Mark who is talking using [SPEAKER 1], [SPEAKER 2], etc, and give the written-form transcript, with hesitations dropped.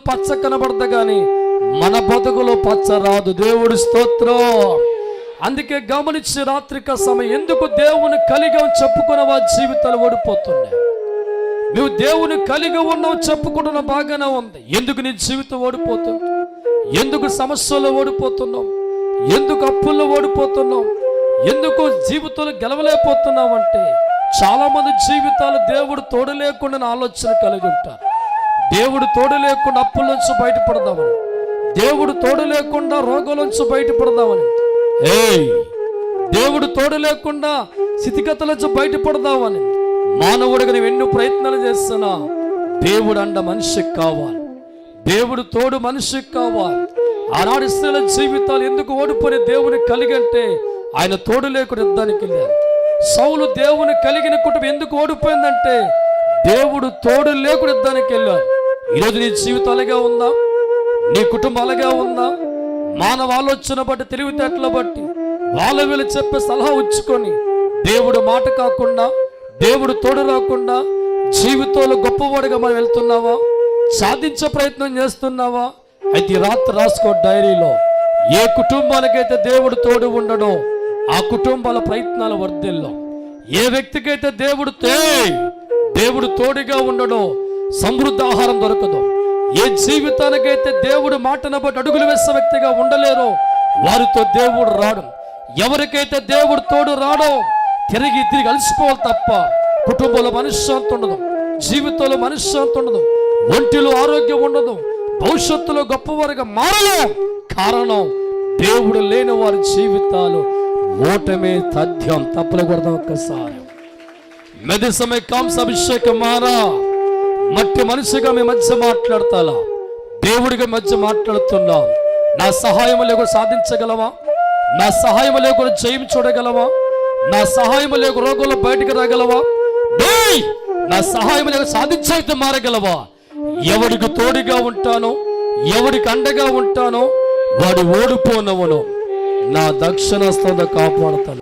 [SPEAKER 1] పచ్చ కనబడదు కానీ మన బతుకులో పచ్చ రాదు. దేవుడి స్తోత్రం. అందుకే గమనించి రాత్రిక సమయం ఎందుకు దేవుని కలిగి చెప్పుకున్న వారి జీవితాలు ఓడిపోతున్నాయి. నువ్వు దేవుని కలిగి ఉన్నావు చెప్పుకుంటున్న బాగానే ఉంది. ఎందుకు నీ జీవితం ఓడిపోతుంది? ఎందుకు సమస్యల్లో ఓడిపోతున్నావు? ఎందుకు అప్పుల్లో ఓడిపోతున్నావు? ఎందుకు జీవితంలో గెలవలేకపోతున్నావు అంటే చాలా మంది జీవితాలు దేవుడు తోడు లేకుండా ఆలోచన కలిగి ఉంటారు. దేవుడు తోడు లేకుండా అప్పుల నుంచి బయటపడదామని, దేవుడు తోడు లేకుండా రోగాల నుంచి బయటపడదామని, దేవుడు తోడు లేకుండా స్థితిగతుల నుంచి బయటపడదామని మానవుడిగా నువ్వు ఎన్నో ప్రయత్నాలు చేస్తున్నా దేవుడు అండ మనిషికి కావాలి. దేవుడు తోడు మనిషికి కావాలి. ఆనాడు ఇశ్రాయేలు జీవితాలు ఎందుకు ఓడిపోయిన దేవుని కలిగంటే ఆయన తోడు లేకుండా యుద్ధానికి వెళ్ళారు. సౌలు దేవుని కలిగిన కుటుంబం ఎందుకు ఓడిపోయిందంటే దేవుడు తోడు లేకుండా యుద్ధానికి వెళ్ళారు. ఈరోజు నీ జీవితం అలాగే ఉందా? నీ కుటుంబం అలాగే ఉందా? మానవ ఆలోచన బట్టి, తెలివితేటల బట్టి వాళ్ళ వీళ్ళు చెప్పే సలహా ఉంచుకొని దేవుడు మాట కాకుండా, దేవుడు తోడు రాకుండా జీవితంలో గొప్పవాడిగా మనం వెళ్తున్నావా? సాధించే ప్రయత్నం చేస్తున్నావా? అయితే రాత్రి రాసుకో డైరీలో, ఏ కుటుంబాలకైతే దేవుడు తోడు ఉండడో ఆ కుటుంబాల ప్రయత్నాల వర్ధిల్లో, ఏ వ్యక్తికైతే దేవుడు తోడుగా ఉండడో సమృద్ధ ఆహారం దొరకదు, ఏ జీవితానికైతే దేవుడు మాటను బట్టి అడుగులు వేసే వ్యక్తిగా ఉండలేరో వారితో దేవుడు రాడు. ఎవరికైతే దేవుడు తోడు రాడో తిరిగి అలసిపోవాలి తప్ప కుటుంబంలో మనశ్శాంతి ఉండదు, జీవితంలో మనశ్శాంతి ఉండదు, ఒంటిలో ఆరోగ్యం ఉండదు, భవిష్యత్తులో గొప్పవారిగా మారలేం. కారణం దేవుడు లేని వారి జీవితాలు ఓటమే తథ్యం. తప్పలకూడదు. ఒక్కసారి మెది సమయ కాంస అభిషేకం మారా మట్టి మనిషిగా మీ మధ్య మాట్లాడతా, దేవుడిగా మధ్య మాట్లాడుతున్నా. నా సహాయం లేకుండా సాధించగలవా? నా సహాయం లేకుండా జయం చూడగలవా? నా సహాయం లేకుండా రోగంలో బయటకు రాగలవా? నా సహాయం లేకుండా సాధించైతే మారగలవా? ఎవడికి తోడుగా ఉంటానో, ఎవడికి అండగా ఉంటానో వాడు ఓడిపోనవను నా దక్షిణస్థంతో కాపాడుతాను.